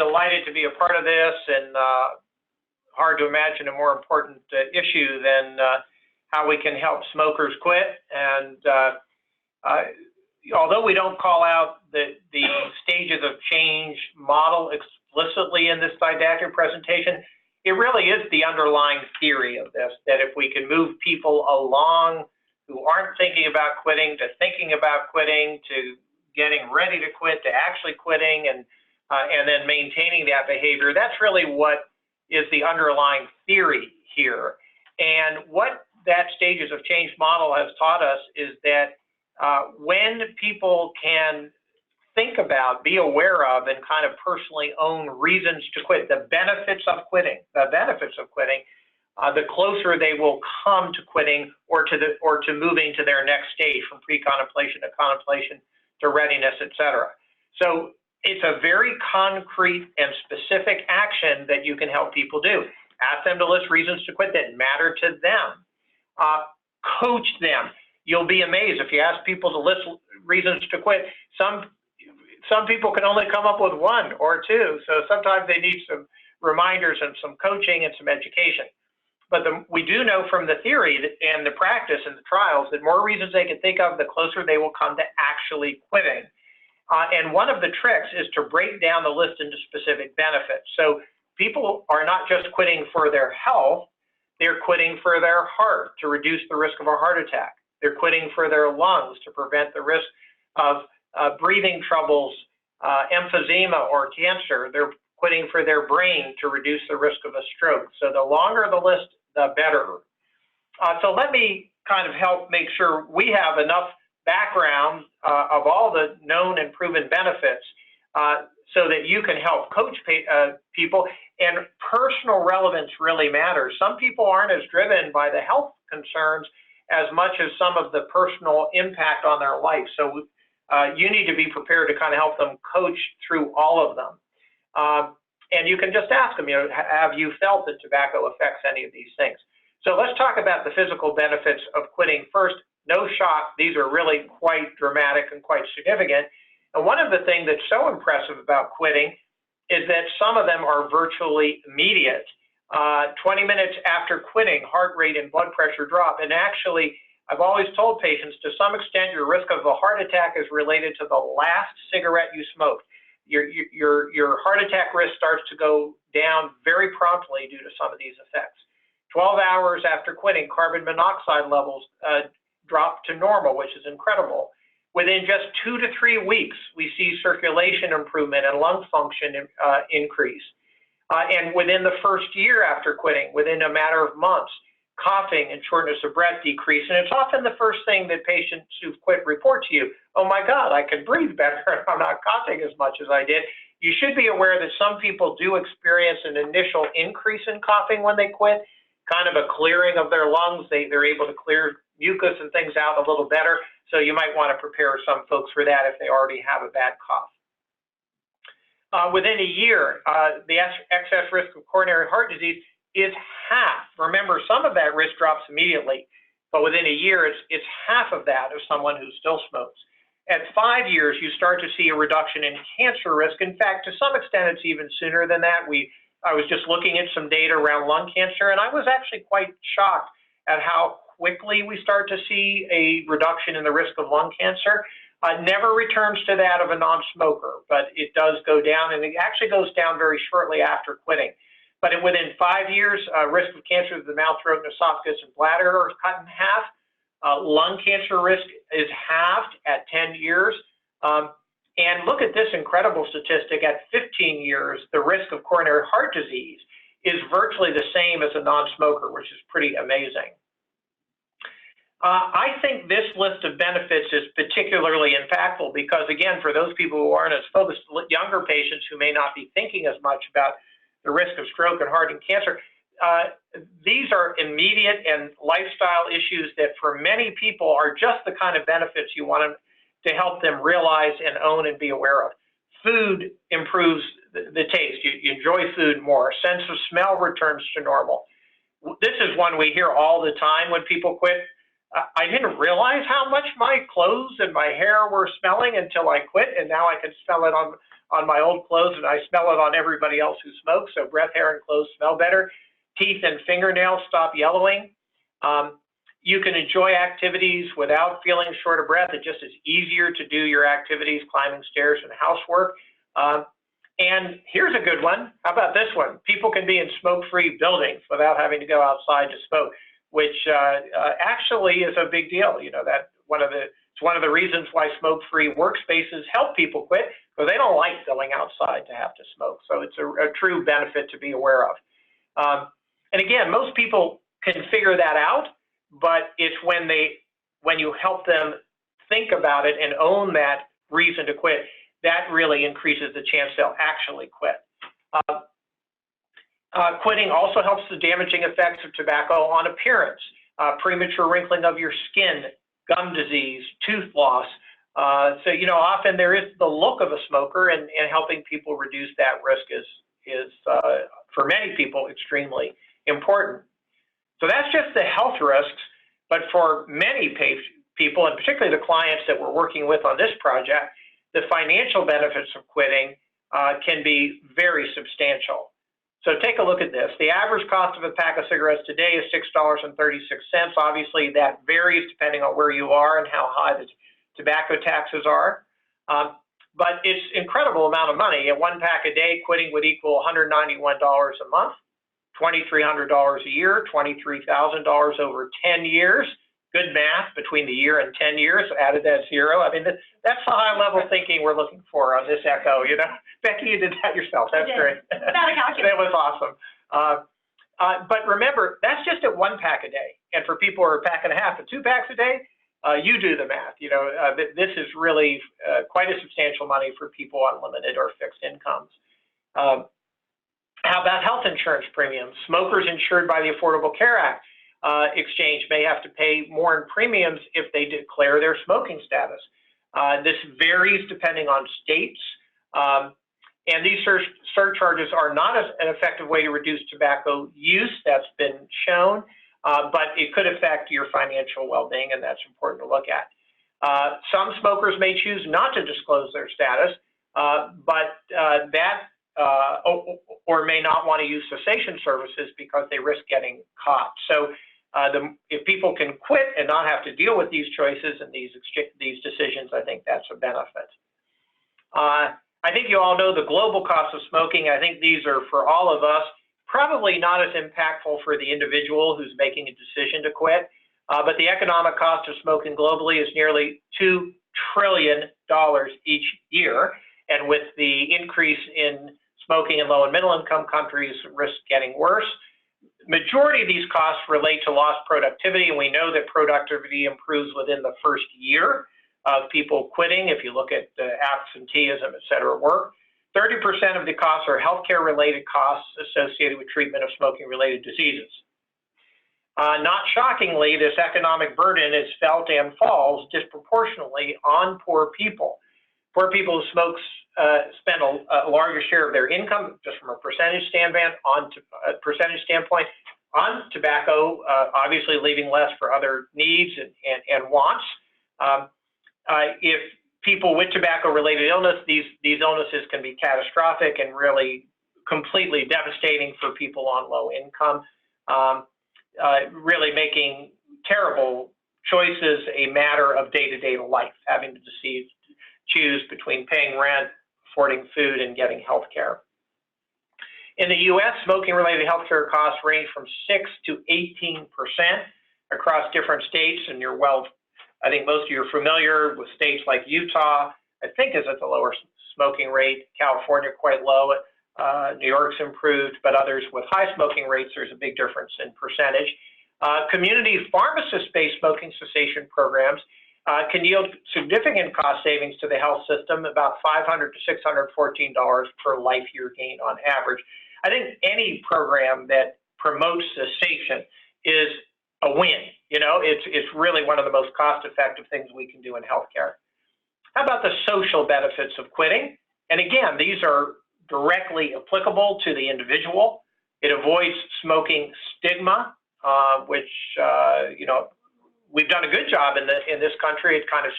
delighted to be a part of this, and hard to imagine a more important issue than how we can help smokers quit. And although we don't call out the stages of change model explicitly in this didactic presentation, it really is the underlying theory of this, that if we can move people along who aren't thinking about quitting to thinking about quitting to getting ready to quit to actually quitting and then maintaining that behavior, that's really what is the underlying theory here. And what that stages of change model has taught us is that when people can think about, be aware of, and kind of personally own reasons to quit, the benefits of quitting, the closer they will come to quitting or to moving to their next stage from pre-contemplation to contemplation to readiness, etc. So it's a very concrete and specific action that you can help people do. Ask them to list reasons to quit that matter to them. Coach them. You'll be amazed if you ask people to list reasons to quit. Some people can only come up with one or two, so sometimes they need some reminders and some coaching and some education. But we do know from the theory and the practice and the trials that more reasons they can think of, the closer they will come to actually quitting. And one of the tricks is to break down the list into specific benefits. So people are not just quitting for their health, they're quitting for their heart to reduce the risk of a heart attack. They're quitting for their lungs to prevent the risk of breathing troubles, emphysema, or cancer. They're quitting for their brain to reduce the risk of a stroke. So the longer the list, the better. So let me kind of help make sure we have enough background of all the known and proven benefits so that you can help coach people. And personal relevance really matters. Some people aren't as driven by the health concerns as much as some of the personal impact on their life. So you need to be prepared to kind of help them coach through all of them. And you can just ask them, have you felt that tobacco affects any of these things? So let's talk about the physical benefits of quitting first. No shock, these are really quite dramatic and quite significant. And one of the things that's so impressive about quitting is that some of them are virtually immediate. 20 minutes after quitting, heart rate and blood pressure drop. And actually, I've always told patients, to some extent, your risk of a heart attack is related to the last cigarette you smoked. Your heart attack risk starts to go down very promptly due to some of these effects. 12 hours after quitting, carbon monoxide levels drop to normal, which is incredible. Within just 2 to 3 weeks, we see circulation improvement and lung function increase. And within the first year after quitting, within a matter of months, coughing and shortness of breath decrease. And it's often the first thing that patients who've quit report to you. Oh my God, I can breathe better. I'm not coughing as much as I did. You should be aware that some people do experience an initial increase in coughing when they quit, kind of a clearing of their lungs. They're able to clear mucus and things out a little better. So you might want to prepare some folks for that if they already have a bad cough. Within a year, the excess risk of coronary heart disease is half. Remember, some of that risk drops immediately, but within a year, it's half of that of someone who still smokes. At 5 years, you start to see a reduction in cancer risk. In fact, to some extent, it's even sooner than that. I was just looking at some data around lung cancer, and I was actually quite shocked at how quickly we start to see a reduction in the risk of lung cancer. Never returns to that of a non-smoker, but it does go down, and it actually goes down very shortly after quitting. But within 5 years, risk of cancer of the mouth, throat, and esophagus and bladder are cut in half. Lung cancer risk is halved at 10 years. And look at this incredible statistic. At 15 years, the risk of coronary heart disease is virtually the same as a non-smoker, which is pretty amazing. I think this list of benefits is particularly impactful because, again, for those people who aren't as focused, younger patients who may not be thinking as much about the risk of stroke and heart and cancer, these are immediate and lifestyle issues that for many people are just the kind of benefits you want to help them realize and own and be aware of. Food improves the taste. You enjoy food more. Sense of smell returns to normal. This is one we hear all the time when people quit. I didn't realize how much my clothes and my hair were smelling until I quit, and now I can smell it on my old clothes, and I smell it on everybody else who smokes. So breath, hair, and clothes smell better. Teeth and fingernails stop yellowing. You can enjoy activities without feeling short of breath. It just is easier to do your activities, climbing stairs and housework. And here's a good one. How about this one? People can be in smoke-free buildings without having to go outside to smoke, which actually is a big deal. You know, that it's one of the reasons why smoke-free workspaces help people quit, because they don't like going outside to have to smoke. So it's a true benefit to be aware of. And again, most people can figure that out, but it's when you help them think about it and own that reason to quit, that really increases the chance they'll actually quit. Quitting also helps the damaging effects of tobacco on appearance, premature wrinkling of your skin, gum disease, tooth loss. So, you know, often there is the look of a smoker, and helping people reduce that risk is for many people, extremely important. So that's just the health risks, but for many people, and particularly the clients that we're working with on this project, the financial benefits of quitting can be very substantial. So take a look at this. The average cost of a pack of cigarettes today is $6.36. Obviously, that varies depending on where you are and how high the tobacco taxes are. But it's an incredible amount of money. At one pack a day, quitting would equal $191 a month, $2,300 a year, $23,000 over 10 years. Good math between the year and 10 years, added that zero. I mean, that's the high level thinking we're looking for on this echo, you know. Becky, you did that yourself. That's great. Not a calculator. That was awesome. But remember, that's just at one pack a day. And for people who are a pack and a half to 2 packs a day, you do the math. You know, this is really quite a substantial money for people on limited or fixed incomes. How about health insurance premiums? Smokers insured by the Affordable Care Act exchange may have to pay more in premiums if they declare their smoking status. This varies depending on states, and these surcharges are not an effective way to reduce tobacco use. That's been shown, but it could affect your financial well-being, and that's important to look at. Some smokers may choose not to disclose their status, or may not want to use cessation services because they risk getting caught. So if people can quit and not have to deal with these choices and these decisions, I think that's a benefit. I think you all know the global cost of smoking. I think these are, for all of us, probably not as impactful for the individual who's making a decision to quit, but the economic cost of smoking globally is nearly $2 trillion each year, and with the increase in smoking in low and middle income countries, risk getting worse. Majority of these costs relate to lost productivity, and we know that productivity improves within the first year of people quitting. If you look at absenteeism, et cetera, work, 30% of the costs are healthcare related costs associated with treatment of smoking related diseases. Not shockingly, this economic burden is felt and falls disproportionately on poor people. Poor people who smoke spend a larger share of their income, just from a percentage standpoint, on tobacco, obviously leaving less for other needs and wants. If people with tobacco-related illness, these illnesses can be catastrophic and really completely devastating for people on low income, really making terrible choices a matter of day-to-day life, having to choose between paying rent, affording food, and getting health care. In the U.S., smoking-related health care costs range from 6 to 18% across different states, and I think most of you are familiar with states like Utah, I think is at the lower smoking rate, California quite low, New York's improved, but others with high smoking rates, there's a big difference in percentage. Community pharmacist-based smoking cessation programs can yield significant cost savings to the health system, about $500 to $614 per life year gain on average. I think any program that promotes cessation is a win. You know, it's really one of the most cost-effective things we can do in healthcare. How about the social benefits of quitting? And again, these are directly applicable to the individual. It avoids smoking stigma, which, you know, we've done a good job in this country at kind of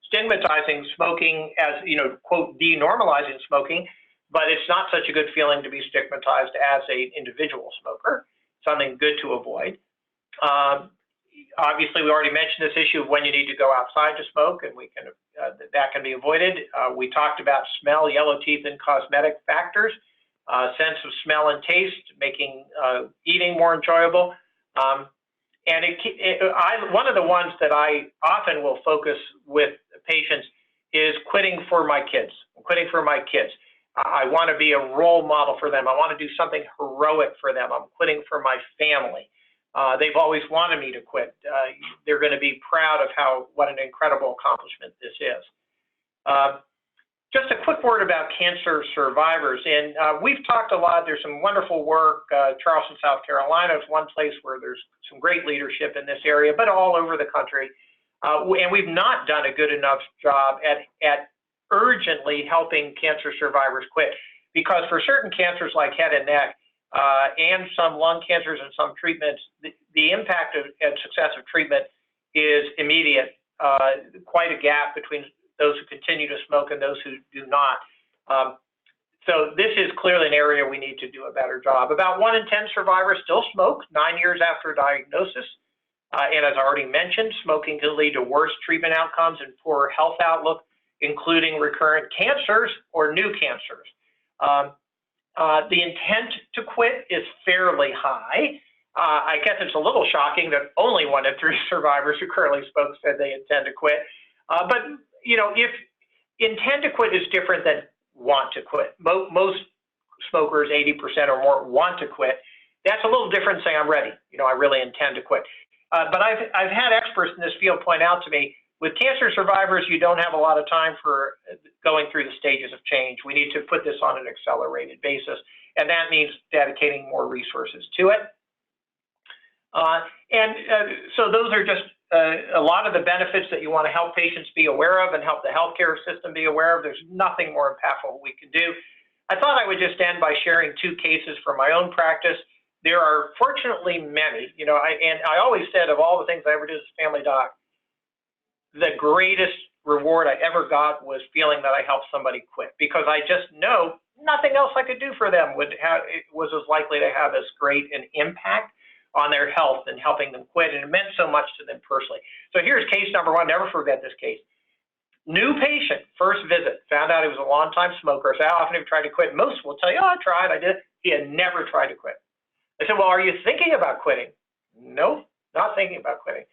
stigmatizing smoking as, quote, denormalizing smoking, but it's not such a good feeling to be stigmatized as a individual smoker, something good to avoid. Obviously, we already mentioned this issue of when you need to go outside to smoke, and we can that can be avoided. We talked about smell, yellow teeth, and cosmetic factors, sense of smell and taste, making eating more enjoyable. And one of the ones that I often will focus with patients is quitting for my kids. Quitting for my kids. I want to be a role model for them. I want to do something heroic for them. I'm quitting for my family. They've always wanted me to quit. They're going to be proud of what an incredible accomplishment this is. Just a quick word about cancer survivors. And we've talked a lot. There's some wonderful work. Charleston, South Carolina is one place where there's some great leadership in this area, but all over the country. And we've not done a good enough job at urgently helping cancer survivors quit. Because for certain cancers like head and neck, and some lung cancers and some treatments, the impact of successive treatment is immediate. Quite a gap between those who continue to smoke and those who do not. So this is clearly an area we need to do a better job. About 1 in 10 survivors still smoke 9 years after diagnosis. And as I already mentioned, smoking can lead to worse treatment outcomes and poorer health outlook, including recurrent cancers or new cancers. The intent to quit is fairly high. I guess it's a little shocking that only 1 in 3 survivors who currently smoke said they intend to quit. But if intend to quit is different than want to quit. Most smokers, 80% or more, want to quit. That's a little different saying I'm ready. I really intend to quit. But I've had experts in this field point out to me, with cancer survivors, you don't have a lot of time for going through the stages of change. We need to put this on an accelerated basis, and that means dedicating more resources to it. So those are just a lot of the benefits that you want to help patients be aware of and help the healthcare system be aware of. There's nothing more impactful we can do. I thought I would just end by sharing 2 cases from my own practice. There are fortunately many, and I always said of all the things I ever did as a family doc, the greatest reward I ever got was feeling that I helped somebody quit, because I just know nothing else I could do for them was as likely to have as great an impact on their health and helping them quit, and it meant so much to them personally. So here's case number 1. Never forget this case. New patient, first visit, found out he was a long-time smoker. So how often have you tried to quit? Most will tell you, oh, I tried, I did. He had never tried to quit. I said, well, are you thinking about quitting? No, not thinking about quitting.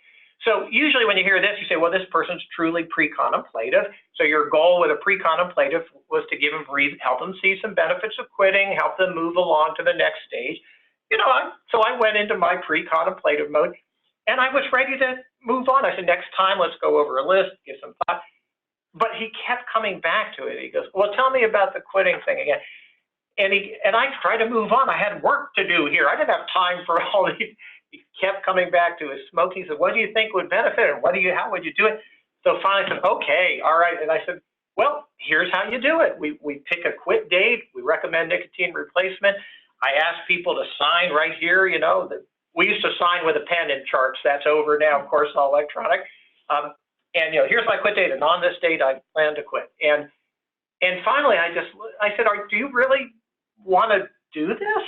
So usually when you hear this, you say, well, this person's truly pre-contemplative. So your goal with a pre-contemplative was to give them help them see some benefits of quitting, help them move along to the next stage. So I went into my pre-contemplative mode, and I was ready to move on. I said, next time, let's go over a list, give some thought. But he kept coming back to it. He goes, well, tell me about the quitting thing again. And I tried to move on. I had work to do here. I didn't have time for all these. He kept coming back to his smoking. He said, what do you think would benefit? And how would you do it? So finally I said, okay, all right. And I said, well, here's how you do it. We pick a quit date. We recommend nicotine replacement. I ask people to sign right here, we used to sign with a pen in charts. That's over now, of course, all electronic. And here's my quit date, and on this date, I plan to quit. And finally, I said, do you really want to do this?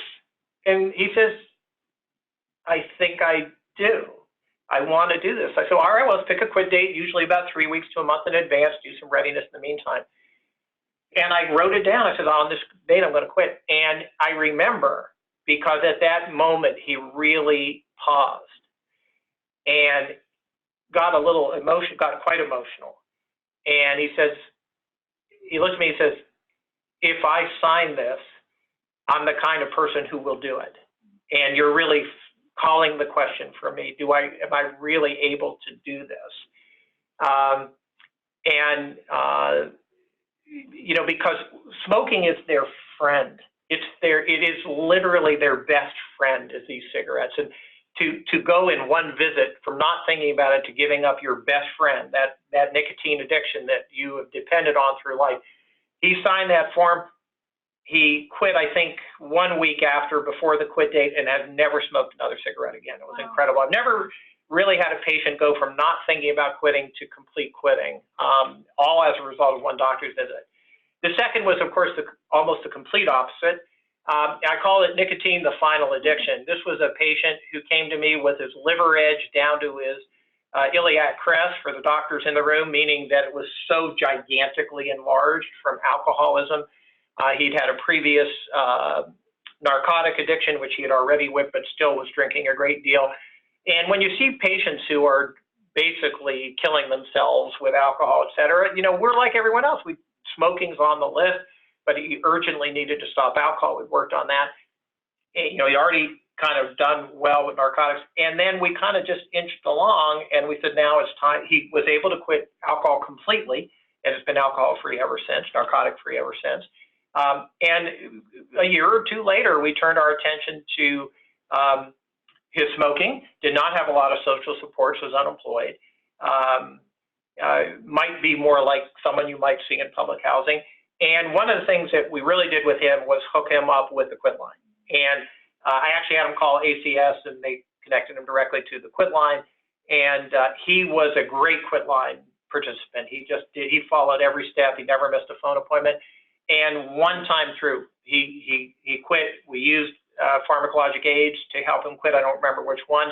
And he says, I think I do. I want to do this. I said, all right, well, let's pick a quit date, usually about 3 weeks to a month in advance, do some readiness in the meantime. And I wrote it down. I said, on this date, I'm going to quit. And I remember, because at that moment, he really paused and got quite emotional. And he looked at me and says, if I sign this, I'm the kind of person who will do it. And you're really calling the question for me, am I really able to do this? Because smoking is their friend. It is literally their best friend is these cigarettes. And to go in one visit from not thinking about it to giving up your best friend, that nicotine addiction that you have depended on through life. He signed that form. He quit, I think, 1 week before the quit date, and has never smoked another cigarette again. It was incredible. I've never really had a patient go from not thinking about quitting to complete quitting, all as a result of one doctor's visit. The second was, of course, almost the complete opposite. I call it nicotine, the final addiction. This was a patient who came to me with his liver edge down to his iliac crest for the doctors in the room, meaning that it was so gigantically enlarged from alcoholism. He'd had a previous narcotic addiction, which he had already whipped, but still was drinking a great deal. And when you see patients who are basically killing themselves with alcohol, et cetera, you know, we're like everyone else. Smoking's on the list, but he urgently needed to stop alcohol. We worked on that. And, you know, he already kind of done well with narcotics. And then we kind of just inched along, and we said, now it's time. He was able to quit alcohol completely, and has been alcohol-free ever since, narcotic-free ever since. And a year or two later, we turned our attention to his smoking, did not have a lot of social support, so was unemployed. Might be more like someone you might see in public housing. And one of the things that we really did with him was hook him up with the quit line. And I actually had him call ACS, and they connected him directly to the quit line. And he was a great quit line participant. He followed every step. He never missed a phone appointment. And one time through, he quit. We used pharmacologic aids to help him quit. I don't remember which ones.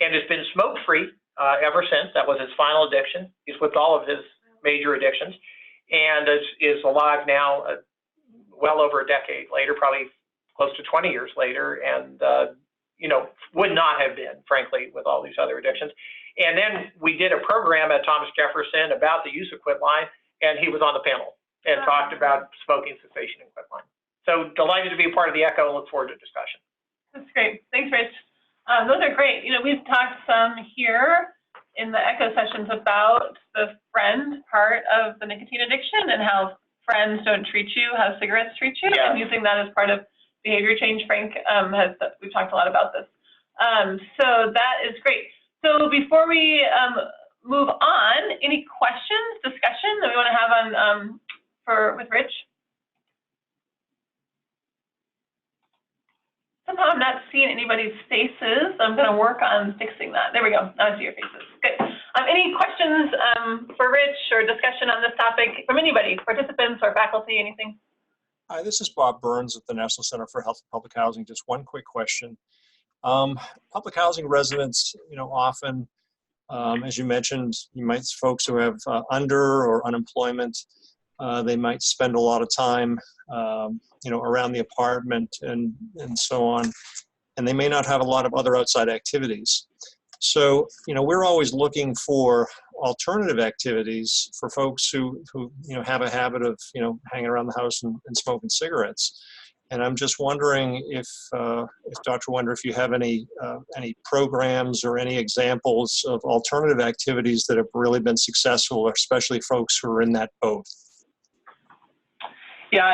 And has been smoke-free ever since. That was his final addiction. He's whipped all of his major addictions, and is alive now, well over a decade later, probably close to 20 years later, and you know, would not have been, frankly, with all these other addictions. And then we did a program at Thomas Jefferson about the use of quit line, and he was on the panel and talked about smoking cessation and quit line. So delighted to be a part of the ECHO and look forward to discussion. That's great. Thanks, Rich. Those are great. You know, we've talked some here in the ECHO sessions about the friend part of the nicotine addiction and how friends don't treat you, how cigarettes treat you, Yeah. and using that as part of behavior change. Frank we've talked a lot about this. So that is great. So before we move on, any questions, discussion that we want to have on with Rich? Somehow I'm not seeing anybody's faces. I'm going to work on fixing that. There we go. Now I see your faces. Good. Any questions for Rich or discussion on this topic from anybody, participants or faculty, anything? Hi, this is Bob Burns at the National Center for Health and Public Housing. Just one quick question. Public housing residents, you know, often, as you mentioned, folks who have under or unemployment, they might spend a lot of time, you know, around the apartment and so on, and they may not have a lot of other outside activities. So, you know, we're always looking for alternative activities for folks who you know, have a habit of, you know, hanging around the house and smoking cigarettes. And I'm just wondering if Dr. Wender, if you have any programs or any examples of alternative activities that have really been successful, especially folks who are in that boat. Yeah,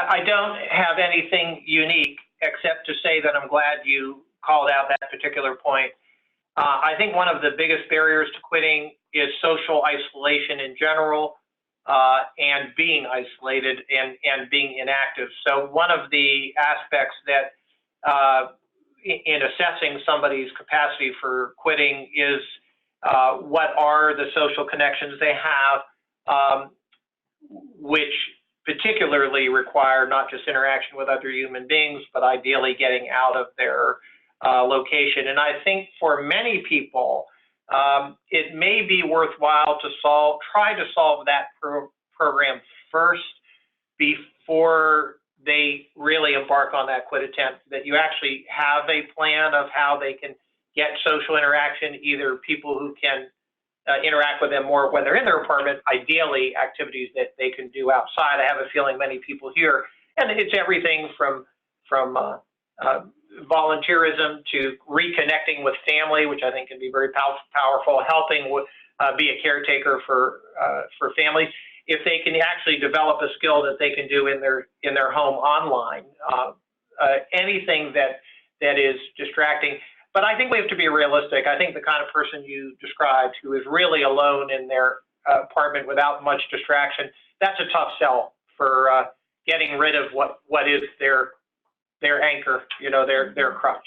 I don't have anything unique except to say that I'm glad you called out that particular point. I think one of the biggest barriers to quitting is social isolation in general, and being isolated and being inactive. So one of the aspects that in assessing somebody's capacity for quitting is what are the social connections they have, which particularly require not just interaction with other human beings, but ideally getting out of their location. And I think for many people, it may be worthwhile to try to solve that program first before they really embark on that quit attempt, that you actually have a plan of how they can get social interaction, either people who can interact with them more when they're in their apartment, ideally activities that they can do outside. I have a feeling many people here, and it's everything from volunteerism to reconnecting with family, which I think can be very powerful, helping with, be a caretaker for families. If they can actually develop a skill that they can do in their home online, anything that is distracting. But I think we have to be realistic. I think the kind of person you described who is really alone in their apartment without much distraction, that's a tough sell for getting rid of what is their anchor, you know, their crutch.